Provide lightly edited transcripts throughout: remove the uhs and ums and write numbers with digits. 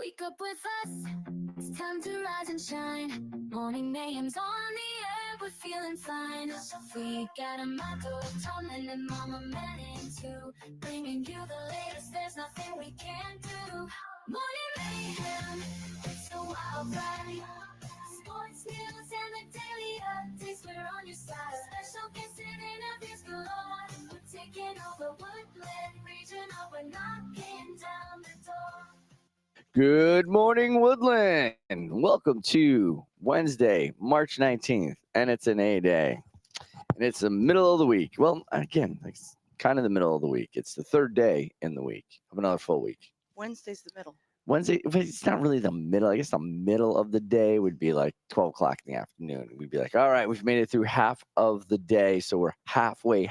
Wake up with us, it's time to rise and shine. Morning mayhem's on the air, we're feeling fine. We got a motto, Tomlin and Mama Manning too. Bringing you the latest, there's nothing we can't do. Morning mayhem, it's a wild ride. Sports news and the daily updates, we're on your side. Special guests and interviews galore. We're taking over Woodland Regional, we're knocking down the door. Good morning, Woodland. Welcome to Wednesday, March 19th, and it's an A day. And it's the middle of the week. Well, again, it's kind of the middle of the week. It's the third day in the week of another full week. Wednesday's the middle. Wednesday, but it's not really the middle. I guess the middle of the day would be like 12 o'clock in the afternoon. We'd be like, all right, we've made it through half of the day, so we're halfway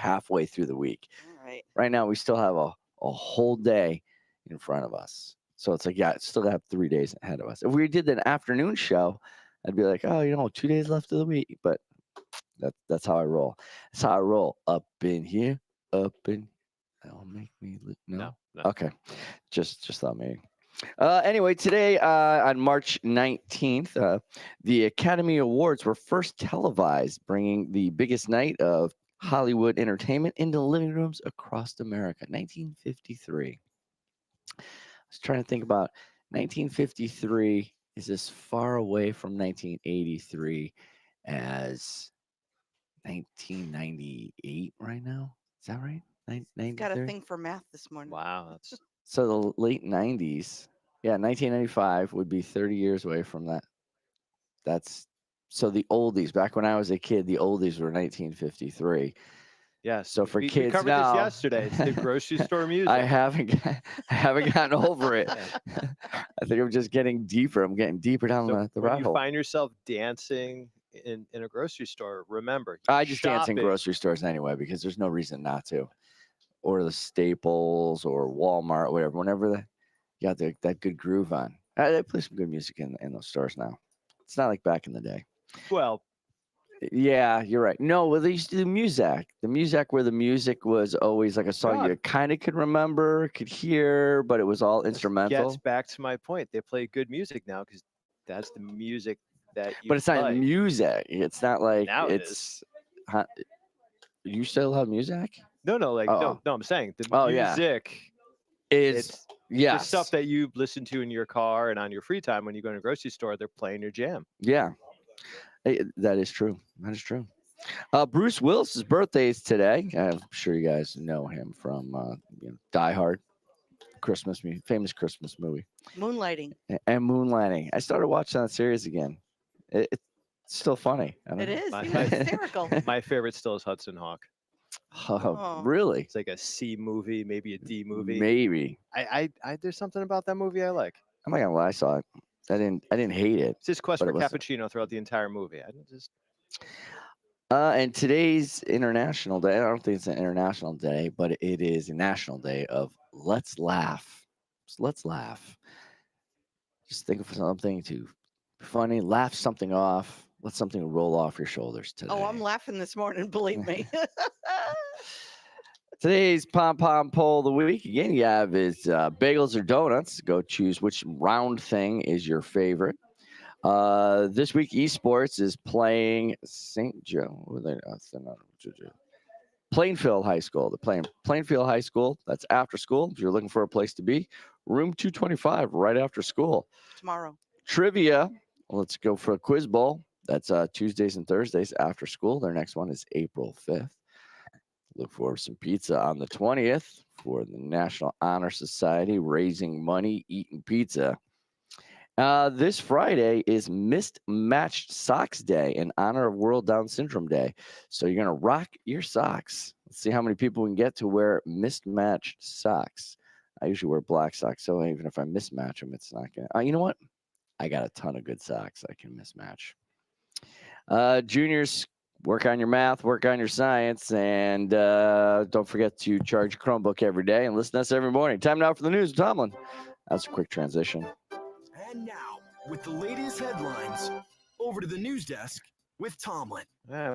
through the week. All right. Right now, we still have a whole day in front of us. So it's like, yeah, it's still have 3 days ahead of us. If we did an afternoon show, I'd be like, oh, 2 days left of the week. But that's how I roll. That's how I roll. Up in here, up in. That'll make me no. Okay, just thought maybe. Anyway, today on March 19th, the Academy Awards were first televised, bringing the biggest night of Hollywood entertainment into living rooms across America. 1953. I was trying to think about 1953 is as far away from 1983 as 1998 right now. Is that right? Got a thing for math this morning. Wow, that's So the late 90s. Yeah, 1995 would be 30 years away from that. That's so the oldies. Back when I was a kid, the oldies were 1953. yeah. So for we kids covered now, this yesterday. It's the grocery store music. I haven't gotten over it. I think I'm just getting deeper. I'm getting deeper down So the when rabbit you hole. find yourself dancing in a grocery store, remember I just dance in shopping. grocery stores anyway because there's no reason not to, or the Staples or Walmart, whatever. Whenever you got that good groove on, they play some good music in those stores now. It's not like back in the day. Well, Yeah, you're right. No, well, they used to do music. The music where the music was always like a song God. you kind of could remember, could hear, but it was all this instrumental. gets back to my point. They play good music now because that's the music that you But it's not like. music. It's not like Now it it's. Huh, you still have music? No, like Oh. no. I'm saying the Oh, yeah. music. Is It's yeah the stuff that you listen to in your car and on your free time when you go to a grocery store. They're playing your jam. Yeah, that is true. That is true. Bruce Willis's birthday is today. I'm sure you guys know him from Die Hard, famous Christmas movie, Moonlighting. and Moonlighting. I started watching that series again. It's still funny. I don't It know. is. My- He my- was hysterical. My favorite still is Hudson Hawk. Oh, Oh. really? It's like a C movie, maybe a D movie. Maybe. I there's something about that movie I like. I'm not gonna lie. I saw it. I didn't hate it. It's his quest But for it was- cappuccino throughout the entire movie. I just And today's International Day. I don't think it's an international day, but it is a national day of Let's Laugh. So let's laugh. Just think of something to be funny, laugh something off, let something roll off your shoulders today. Oh, I'm laughing this morning. Believe me. Today's pom pom poll of the week. Again, you have is bagels or donuts. Go choose which round thing is your favorite. This week, esports is playing St. Joe. Plainfield High School. They're playing Plainfield High School. That's after school. If you're looking for a place to be, room 225 right after school. Tomorrow. Trivia. Let's go for a quiz bowl. That's Tuesdays and Thursdays after school. Their next one is April 5th. Look for some pizza on the 20th for the National Honor Society, raising money, eating pizza. This Friday is Mismatched Socks Day in honor of World Down Syndrome Day. So you're going to rock your socks. Let's see how many people we can get to wear mismatched socks. I usually wear black socks, so even if I mismatch them, it's not going to. You know what? I got a ton of good socks I can mismatch. Juniors, work on your math, work on your science, and don't forget to charge your Chromebook every day and listen to us every morning. Time now for the news with Tomlin. That's a quick transition. And now, with the latest headlines, over to the news desk with Tomlin.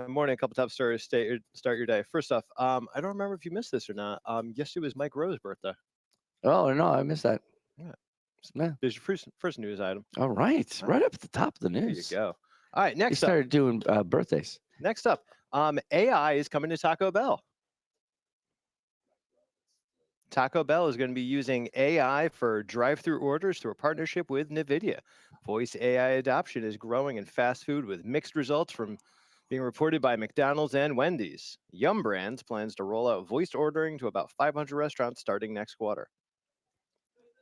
morning. A couple top stories to start your day. First off, I don't remember if you missed this or not. Yesterday was Mike Rowe's birthday. Oh, no, I missed that. Yeah. There's your first news item. All right. Right up at the top of the There you news. go. All right, He next up. started doing birthdays. Next up, AI is coming to Taco Bell. Taco Bell is going to be using AI for drive-through orders through a partnership with NVIDIA. Voice AI adoption is growing in fast food with mixed results from being reported by McDonald's and Wendy's. Yum Brands plans to roll out voice ordering to about 500 restaurants starting next quarter.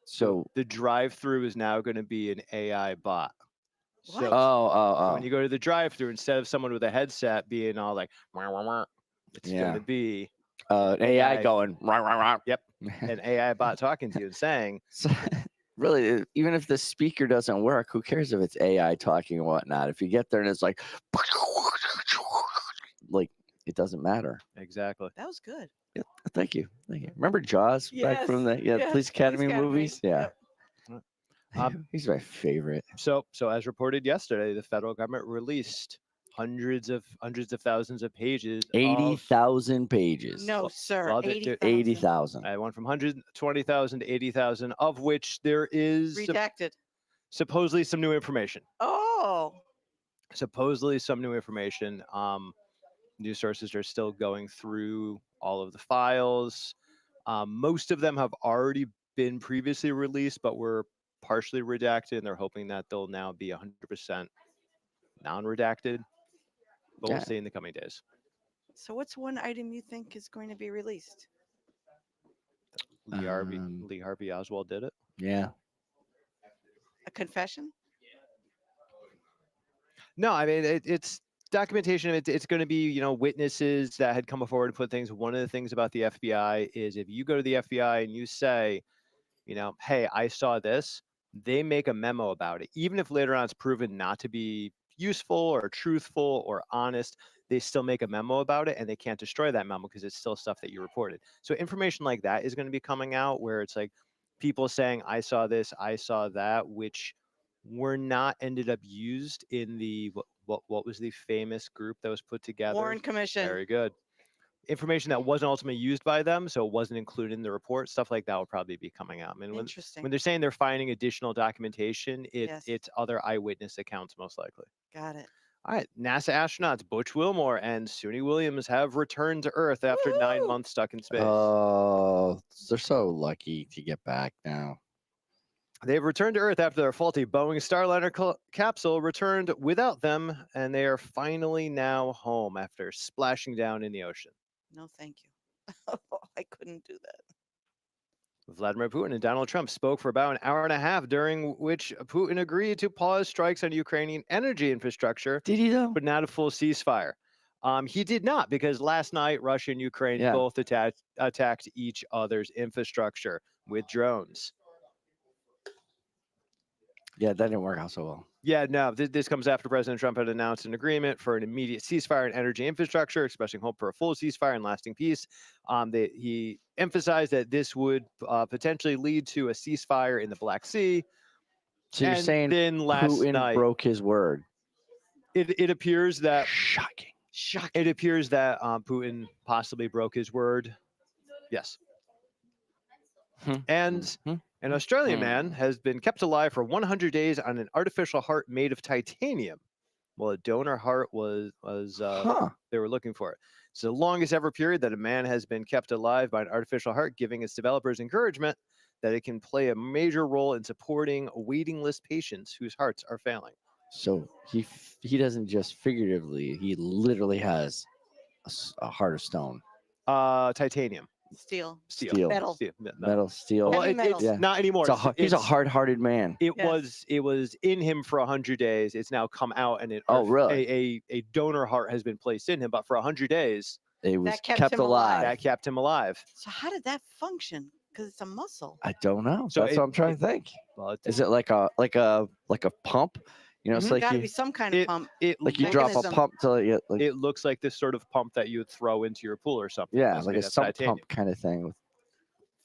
So, The drive-through is now going to be an AI bot. What? So oh. when you go to the drive-through, instead of someone with a headset being all like, "Wah, wah, wah," it's going Yeah. to be AI AI. going. Rah, rah, rah. Yep. an AI bot talking to you and saying, So, really, even if the speaker doesn't work, who cares if it's AI talking and whatnot? If you get there and it's like it doesn't matter. exactly. That was good. Yeah, thank you. Remember Jaws back from the yes, Police Academy movies? Yeah. Yep. He's my favorite. So as reported yesterday, the federal government released hundreds of thousands of pages. 80,000 pages. No, sir. well, 80,000. 80,000. I went from 120,000 to 80,000, of which there is Redacted. supposedly some new information. Oh. Supposedly some new information. News sources are still going through all of the files. Most of them have already been previously released, but were partially redacted, and they're hoping that they'll now be 100% non-redacted. But Yeah. we'll see in the coming days. So what's one item you think is going to be released? Lee Harvey Oswald did it. Yeah. A confession? No, I mean it's documentation. It's going to be witnesses that had come forward to put things. One of the things about the FBI is if you go to the FBI and you say, hey, I saw this, they make a memo about it. Even if later on it's proven not to be useful or truthful or honest, they still make a memo about it, and they can't destroy that memo because it's still stuff that you reported. So information like that is going to be coming out where it's like people saying, I saw this, I saw that, which were not ended up used in the what was the famous group that was put together? Warren Commission. Very good. Information that wasn't ultimately used by them, so it wasn't included in the report. Stuff like that will probably be coming out. I mean, Interesting. when they're saying they're finding additional documentation, Yes. it's other eyewitness accounts most likely. Got it. All right, NASA astronauts Butch Wilmore and Suni Williams have returned to Earth after 9 Woohoo! months stuck in space. Oh, they're so lucky to get back now. They've returned to Earth after their faulty Boeing Starliner capsule returned without them, and they are finally now home after splashing down in the ocean. No, thank you. I couldn't do that. Vladimir Putin and Donald Trump spoke for about an hour and a half, during which Putin agreed to pause strikes on Ukrainian energy infrastructure, Did he though? but not a full ceasefire. He did not, because last night Russia and Ukraine Yeah. both attacked each other's infrastructure with drones. Yeah, that didn't work out so well. Yeah, no, this comes after President Trump had announced an agreement for an immediate ceasefire in energy infrastructure, expressing hope for a full ceasefire and lasting peace. He emphasized that this would potentially lead to a ceasefire in the Black Sea. So you're And saying then last Putin night, broke his word? it appears that Shocking. Shocking. it appears that Putin possibly broke his word. Yes. And an Australian man has been kept alive for 100 days on an artificial heart made of titanium. Well, a donor heart was they were looking for it. It's the longest ever period that a man has been kept alive by an artificial heart, giving its developers encouragement that it can play a major role in supporting waiting list patients whose hearts are failing. So he doesn't just figuratively; he literally has a heart of stone, Titanium, Steel. steel, Metal. metal, steel. Well, Heavy metal. it's Yeah. not anymore. He's a It's- hard-hearted man. It Yes. was in him for 100 days. It's now come out, and Oh, really? a donor heart has been placed in him. But for 100 days, It was That kept kept him alive. alive. that kept him alive. So how did that function? Because it's a muscle. I don't know. So That's it- what I'm trying to think. Well, Is it like a pump? You know, it's Mhm. like Got to you be some kind of it, pump. it like you looks- drop a mechanism. pump till you like It looks like this sort of pump that you would throw into your pool or something. yeah, that's like made a of sump titanium. pump kind of thing.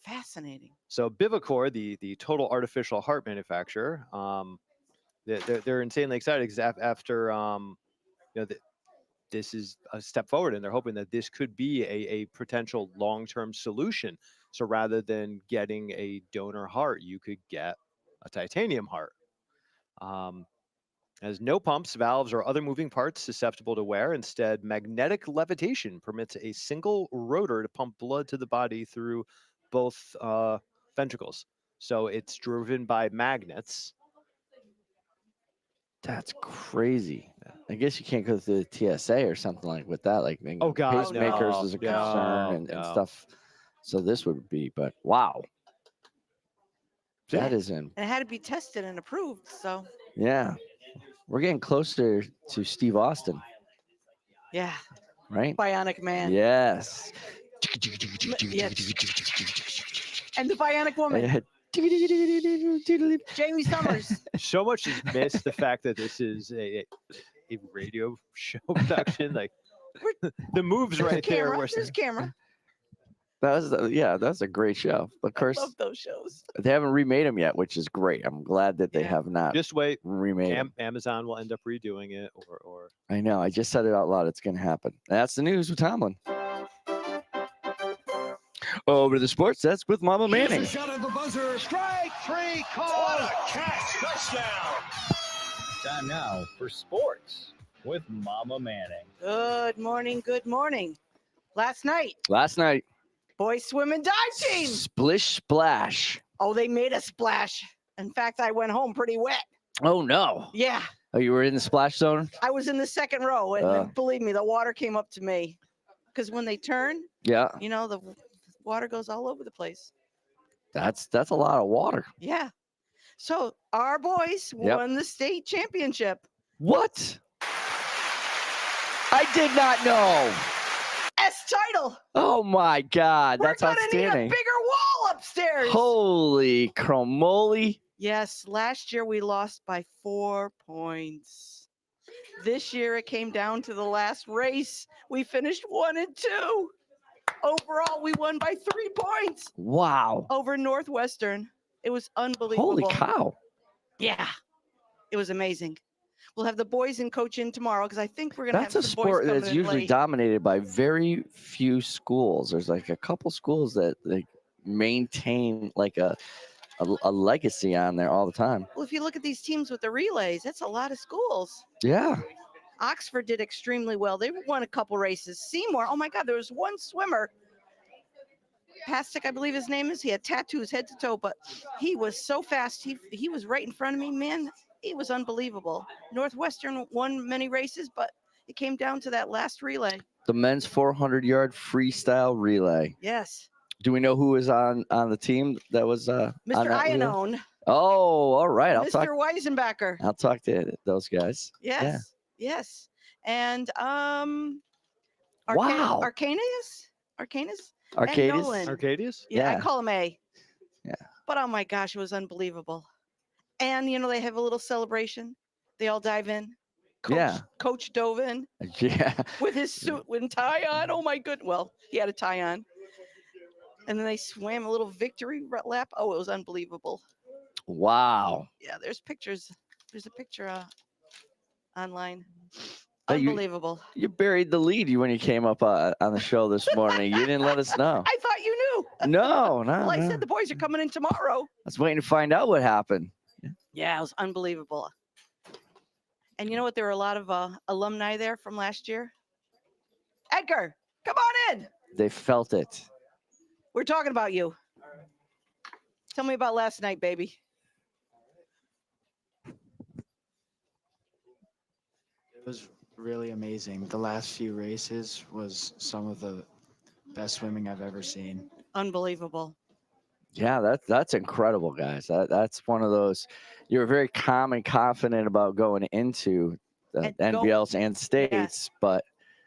Fascinating. So Bivacor, the total artificial heart manufacturer, they're insanely excited because after this is a step forward, and they're hoping that this could be a potential long-term solution. So rather than getting a donor heart, you could get a titanium heart. Has no pumps, valves, or other moving parts susceptible to wear. Instead, magnetic levitation permits a single rotor to pump blood to the body through both ventricles. So it's driven by magnets. That's crazy. I guess you can't go through the TSA or something like with that. Like Oh, God, pacemakers no, is a no, concern and no. stuff. So this would be, but wow, that Yeah. is in. And it had to be tested and approved. So Yeah, we're getting closer to Steve Austin, yeah, right? Bionic Man. Yes. And the Bionic Woman, Jamie Summers. So much is missed. The fact that this is a radio show production, like the moves There's right there. camera. Were There's camera. That's a great show. But of I course, love those shows. they haven't remade them yet, which is great. I'm glad that they Yeah. have not just wait. remade them. Amazon will end up redoing it, or I know. I just said it out loud. It's going to happen. That's the news with Tomlin. Over to the sports desk with Mama Manning. Here's a shot at the buzzer. Strike three call. What a catch. Touchdown. Time now for sports with Mama Manning. Good morning. Good morning. Last night, Last night, boys swim and dive team. splish splash. Oh, they made a splash. In fact, I went home pretty wet. Oh no! Yeah, Oh, you were in the splash zone. I was in the second row, and believe me, the water came up to me. Because when they turn, Yeah, the water goes all over the place. that's a lot of water. Yeah. So our boys Yep. won the state championship. What? I did not know. S title. Oh my God, that's We're gonna need a outstanding. bigger wall upstairs. Holy cramoly! Yes, last year we lost by 4 points. This year it came down to the last race. We finished 1 and 2. Overall, we won by 3 points Wow! over Northwestern. It was unbelievable. Holy cow! Yeah, it was amazing. We'll have the boys and coach in tomorrow because I think we're gonna That's a have the boys sport coming that's in usually late. dominated by very few schools. There's like a couple schools that they maintain like a legacy on there all the time. Well, if you look at these teams with the relays, that's a lot of schools. Yeah. Oxford did extremely well. They won a couple races. Seymour, oh my God, there was one swimmer. Pastic, I believe his name is. He had tattoos head to toe, but he was so fast. He was right in front of me, man. He was unbelievable. Northwestern won many races, but it came down to that last relay. The men's 400-yard freestyle relay. Yes. Do we know who was on the team that was on Mr. that relay? Iannone, Oh, all right. Mr. Weisenbacher. I'll talk to those guys. Yes. Yes. And Wow. Arcanus? Arcanus? Arcadis. Nolan. Arcadius. Yeah, I Yeah. call him A. Yeah. But oh my gosh, it was unbelievable. And they have a little celebration. They all dive in. Yeah. Coach dove in Yeah. with his suit and tie on. Oh my good. Well, he had a tie on. And then they swam a little victory lap. Oh, it was unbelievable. Wow. Yeah, there's pictures. There's a picture online. Hey, you- Unbelievable. You buried the lead when you came up on the show this morning. You didn't let us know. I thought you knew. No, no. Well, I no. said the boys are coming in tomorrow. I was waiting to find out what happened. Yeah, it was unbelievable. And you know what? There were a lot of alumni there from last year. Edgar, come on in. They felt it. We're talking about you. Tell me about last night, baby. It was really amazing. The last few races was some of the best swimming I've ever seen. Unbelievable. Yeah, that's incredible, guys. That's one of those. You're very calm and confident about going into the And go- NBLs and states, but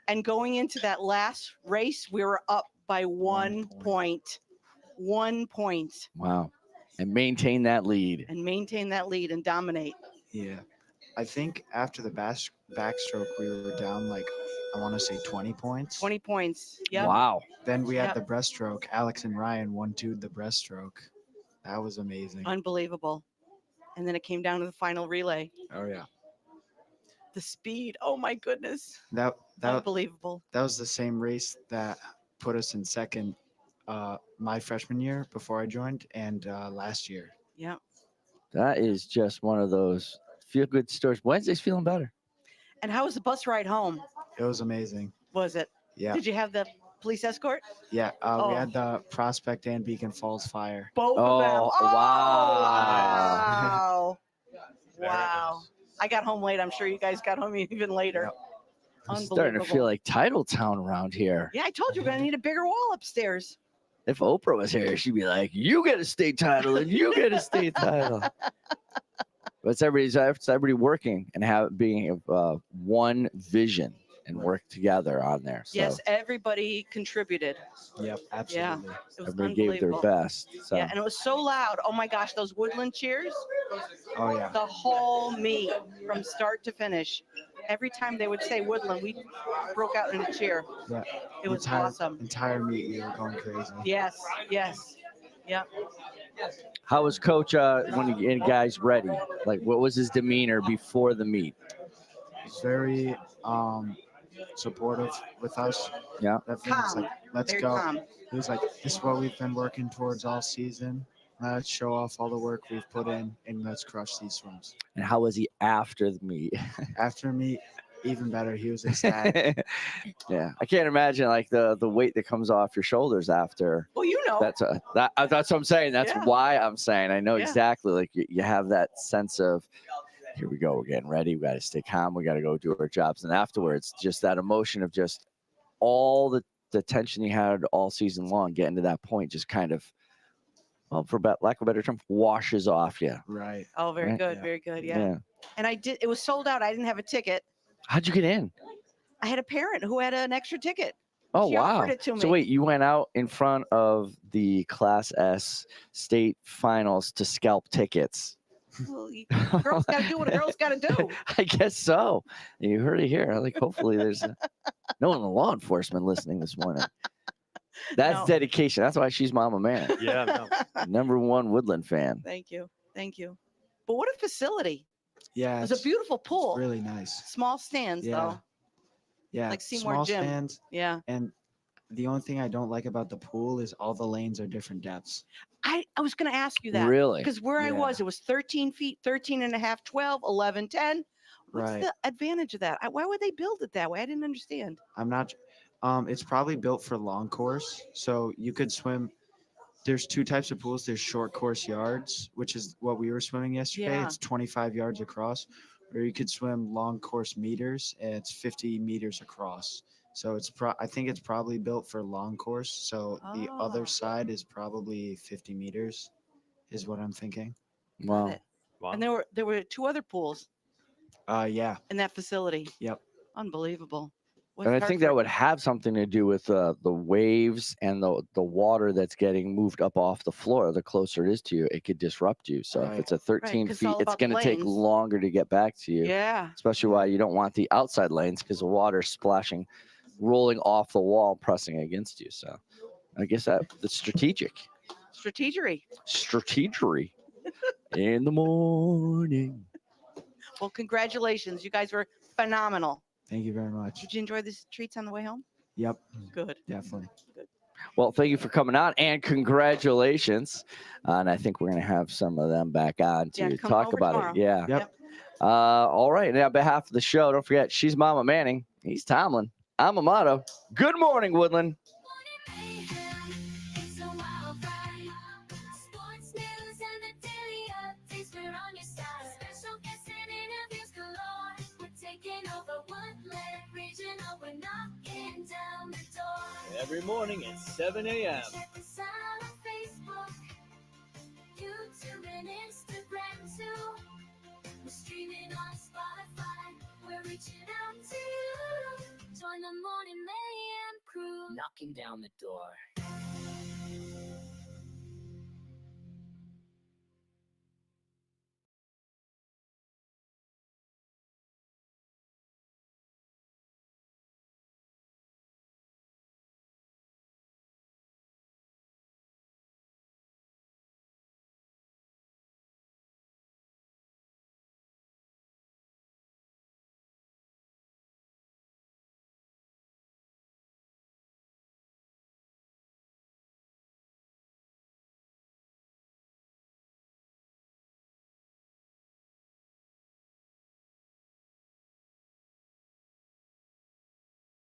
And going into that last race, we were up by 1 point. point. 1 point. wow, and maintain that lead. And maintain that lead and dominate. Yeah. I think after the backstroke, we were down like, I want to say 20 points. 20 points. Yep. Wow. Then we had Yep. the breaststroke. Alex and Ryan 1-2'd the breaststroke. That was amazing. Unbelievable. And then it came down to the final relay. Oh, yeah. The speed. Oh my goodness. That Unbelievable. was the same race that put us in second my freshman year before I joined and last year. Yep. That is just one of those feel good stories. Wednesday's feeling better. And how was the bus ride home? It was amazing. Was it? Yeah. Did you have the police escort? Yeah. Oh. We had the Prospect and Beacon Falls fire. Both of them. Oh, Oh, wow. wow. Wow. I got home late. I'm sure you guys got home even later. Yep. It's starting to feel Unbelievable. like Title Town around here. Yeah, I told you we're gonna need a bigger wall upstairs. If Oprah was here, she'd be like, "You get a state title, and you get a state title." But it's everybody working and being one vision and work together on there. So Yes, everybody contributed. Yep. Absolutely. It was everybody gave their unbelievable. best. So Yeah, and it was so loud. Oh my gosh, those woodland cheers, Oh yeah. the whole meet from start to finish. Every time they would say woodland, we broke out in a cheer. Yeah. It was entire, awesome. Entire meet, we were going crazy. Yes, yes. Yep. how was Coach when you get guys ready? Like, what was his demeanor before the meet? He's very supportive with us. Yeah. Definitely. It's Calm. like, let's Very go. calm. He was like, this is what we've been working towards all season. Let's show off all the work we've put in and let's crush these swims. And how was he after the meet? After meet, even better. He was ecstatic. Yeah, I can't imagine like the weight that comes off your shoulders after. Well, you know. That's what I'm saying. That's Yeah. why I'm saying. I know Yeah. exactly. Like you have that sense of, here we go, we're getting ready. We got to stay calm. We got to go do our jobs. And afterwards, just that emotion of just all the tension you had all season long, getting to that point, just kind of, well, for lack of a better term, washes off you. Right. Oh, very Right. good, Yeah. very good. Yeah. And I did. It was sold out. I didn't have a ticket. How'd you get in? I had a parent who had an extra ticket. Oh, She wow. offered it to So me. wait, you went out in front of the Class S state finals to scalp tickets. Well, girls got to do what a girl's got to do. I guess so. You heard it here. Like, hopefully there's no one in law enforcement listening this morning. That's No. dedication. That's why she's Mama Man. Yeah. No. #1 Woodland fan. Thank you. Thank you. But what a facility. Yeah. It was a it's beautiful pool. really nice. Small stands, Yeah. though. Yeah. Like Seymour small Gym. stands. Yeah. And the only thing I don't like about the pool is all the lanes are different depths. I was going to ask you that. Really? Because where I Yeah. was, it was 13 feet, 13 and a half, 12, 11, 10. What's Right. the advantage of that? Why would they build it that way? I didn't understand. I'm not. It's probably built for long course, so you could swim. There's two types of pools. There's short course yards, which is what we were swimming yesterday. Yeah. It's 25 yards across, or you could swim long course meters. And it's 50 meters across. So I think it's probably built for long course. So the Oh. other side is probably 50 meters, is what I'm thinking. Wow. it. Wow. And there were two other pools Yeah. in that facility. Yep. Unbelievable. Was And I it hard think for- that would have something to do with the waves and the water that's getting moved up off the floor. The closer it is to you, it could disrupt you. So if Right. it's a 13 'cause it's feet, all it's about the going to take lanes. longer to get back to you. Yeah. Especially why you don't want the outside lanes because the water's splashing, rolling off the wall, pressing against you. So I guess that's strategic. Strategery. Strategery in the morning. Well, congratulations. You guys were phenomenal. Thank you very much. Did you enjoy the treats on the way home? Yep. Good. Definitely. Well, thank you for coming on and congratulations. And I think we're going to have some of them back on Yeah, to come talk over about tomorrow. it. Yeah. Yep. All right. And on behalf of the show, don't forget, she's Mama Manning. He's Tomlin. I'm Amato. Good morning, Woodland. It's a wild ride. Sports news and the daily updates, we're on your side. Special guests and interviews galore. We're taking over Woodland Regional. We're knocking down the door. Every morning at 7 a.m. Check us out on Facebook, YouTube, and Instagram too. We're streaming on Spotify. We're reaching out to you. Join the Morning Mayhem crew. Knocking down the door.